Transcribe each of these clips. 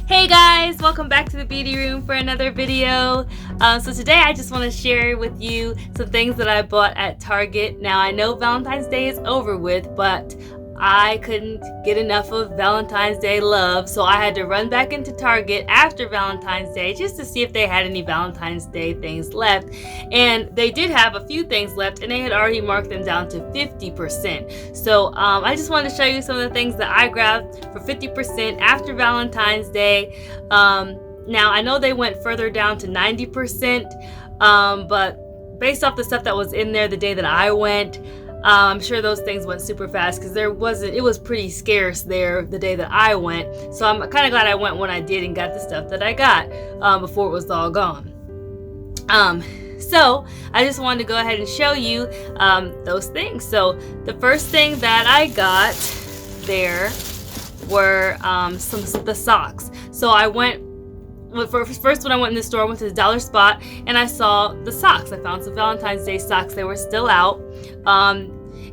Hey guys, welcome back to the Beauty Room for another video. So today I just want to share with you some things that I bought at Target. Now I know Valentine's Day is over with, but I couldn't get enough of Valentine's Day love, so I had to run back into Target after Valentine's Day just to see if they had any Valentine's Day things left. And they did have a few things left, and they had already marked them down to 50%. So I just wanted to show you some of the things that I grabbed for 50% after Valentine's Day. Now I know they went further down to 90%, but based off the stuff that was in there the day that I went, I'm sure those things went super fast because it was pretty scarce there the day that I went. So I'm kind of glad I went when I did and got the stuff that I got before it was all gone. So I just wanted to go ahead and show you those things. So the first thing that I got there were the socks. So I went. First, when I went in the store, I went to the dollar spot and I saw the socks. I found some Valentine's Day socks. They were still out.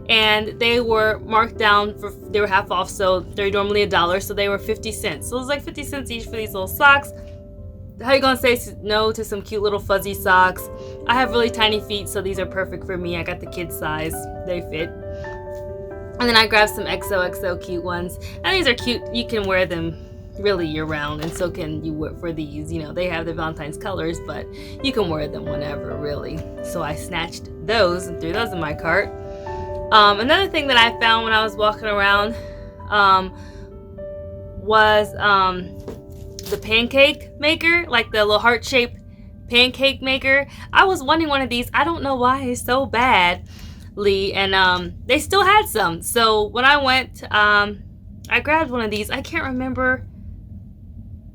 And they were marked down they were half off, so they're normally $1, so they were 50 cents. So it was like 50 cents each for these little socks. How you gonna say no to some cute little fuzzy socks? I have really tiny feet, so these are perfect for me. I got the kid size. They fit. And then I grabbed some XOXO cute ones. And these are cute. You can wear them really year round, and so can you for these. You know, they have the Valentine's colors, but you can wear them whenever, really. So I snatched those and threw those in my cart. Another thing that I found when I was walking around was the Pancake Maker, like the little heart-shaped Pancake Maker. I was wanting one of these. I don't know why it's so badly, and they still had some. So when I went, I grabbed one of these. I can't remember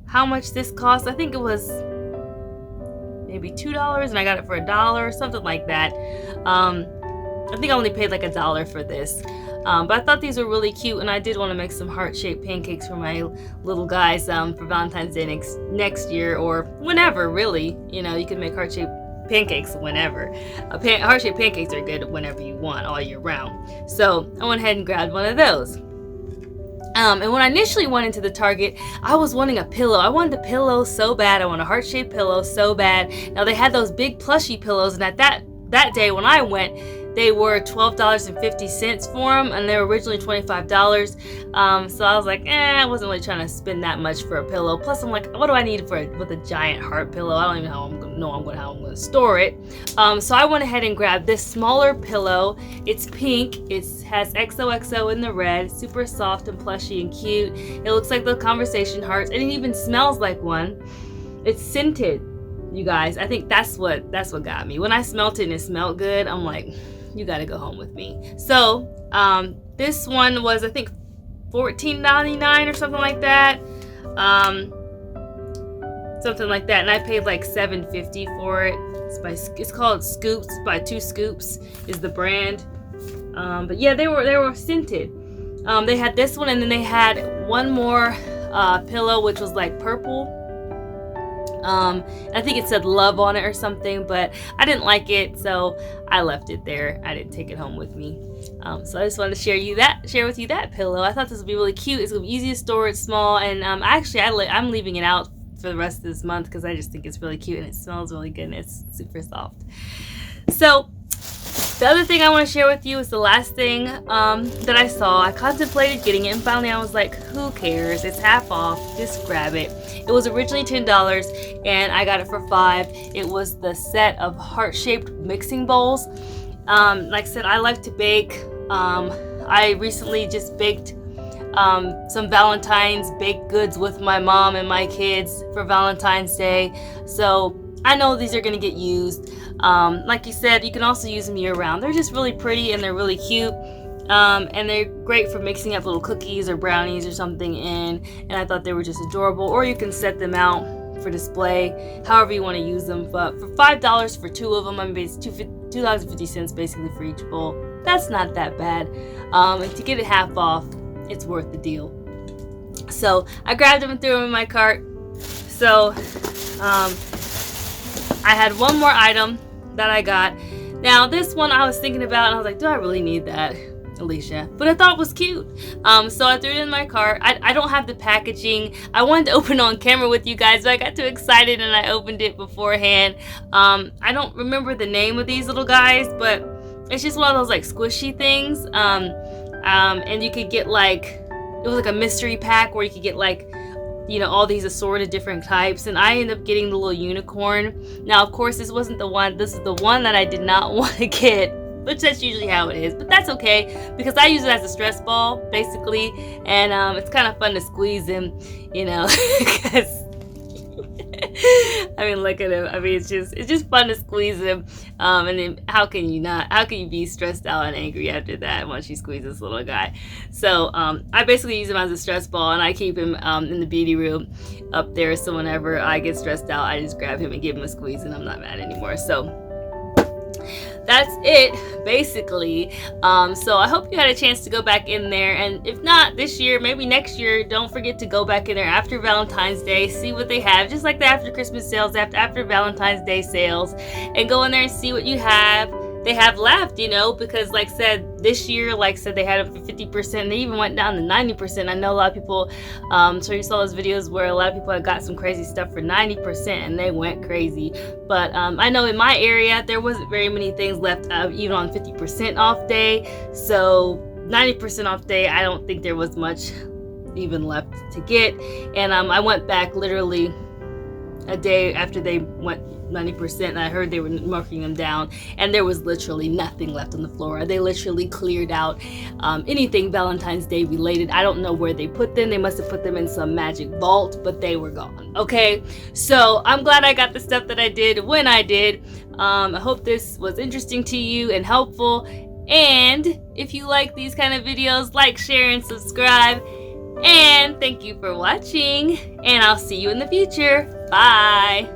how much this cost. I think it was maybe $2 and I got it for $1 or something like that. I think I only paid like $1 for this. But I thought these were really cute, and I did want to make some heart-shaped pancakes for my little guys for Valentine's Day next year, or whenever, really. You know, you can make heart-shaped pancakes whenever. Heart-shaped pancakes are good whenever you want, all year round. So I went ahead and grabbed one of those. And when I initially went into the Target, I was wanting a pillow. I wanted a pillow so bad. I want a heart-shaped pillow so bad. Now they had those big plushy pillows, and at that day when I went, they were $12.50 for them, and they were originally $25. So I was like, I wasn't really trying to spend that much for a pillow. Plus, I'm like, what do I need with a giant heart pillow? I don't even know how I'm going to store it. So I went ahead and grabbed this smaller pillow. It's pink. It has XOXO in the red. Super soft and plushy and cute. It looks like the conversation hearts, and it even smells like one. It's scented, you guys. I think that's what got me. When I smelt it and it smelled good, I'm like, you gotta go home with me. So this one was, I think, $14.99 or something like that. And I paid like $7.50 for it. It's called Scoops by Two Scoops is the brand. But yeah, they were scented. They had this one, and then they had one more pillow, which was like purple. I think it said love on it or something, but I didn't like it, so I left it there. I didn't take it home with me. So I just wanted to share with you that pillow. I thought this would be really cute. It's gonna be easy to store. It's small, and I'm leaving it out for the rest of this month because I just think it's really cute and it smells really good and it's super soft. So the other thing I want to share with you is the last thing that I saw. I contemplated getting it, and finally I was like, who cares? It's half off. Just grab it. It was originally $10, and I got it for $5. It was the set of heart-shaped mixing bowls. Like I said, I like to bake. I recently just baked some Valentine's baked goods with my mom and my kids for Valentine's Day. So I know these are going to get used. Like you said, you can also use them year-round. They're just really pretty and they're really cute. And they're great for mixing up little cookies or brownies or something in. And I thought they were just adorable. Or you can set them out for display, however you want to use them. But for $5 for two of them, I mean, it's $2.50 basically for each bowl. That's not that bad. And to get it half off, it's worth the deal. So I grabbed them and threw them in my cart. So I had one more item that I got. Now this one I was thinking about, and I was like, do I really need that? Alicia, but I thought it was cute. So I threw it in my cart. I don't have the packaging. I wanted to open it on camera with you guys, but I got too excited and I opened it beforehand. I don't remember the name of these little guys, but it's just one of those like squishy things. And you could get like, it was like a mystery pack where you could get like, you know, all these assorted different types, and I ended up getting the little unicorn. Now, of course, this wasn't the one. This is the one that I did not want to get, which that's usually how it is, but that's okay because I use it as a stress ball, basically, and it's kind of fun to squeeze him, you know, because I mean, look at him. I mean, it's just fun to squeeze him. And then how can you be stressed out and angry after that once you squeeze this little guy? So I basically use him as a stress ball, and I keep him in the beauty room up there. So whenever I get stressed out, I just grab him and give him a squeeze, and I'm not mad anymore. So that's it, basically. So I hope you had a chance to go back in there, and if not this year, maybe next year, don't forget to go back in there after Valentine's Day, see what they have, just like the after Christmas sales, after Valentine's Day sales, and go in there and see what they have left, you know, because like I said, this year, like I said, they had it for 50%, they even went down to 90%. I know a lot of people, so you saw those videos where a lot of people had got some crazy stuff for 90% and they went crazy. But I know in my area, there wasn't very many things left, even on 50% off day. So 90% off day, I don't think there was much even left to get. And I went back literally a day after they went 90%, and I heard they were marking them down, and there was literally nothing left on the floor. They literally cleared out anything Valentine's Day related. I don't know where they put them. They must have put them in some magic vault, but they were gone. Okay, so I'm glad I got the stuff that I did when I did. I hope this was interesting to you and helpful, and if you like these kind of videos, like, share, and subscribe. And thank you for watching, and I'll see you in the future. Bye.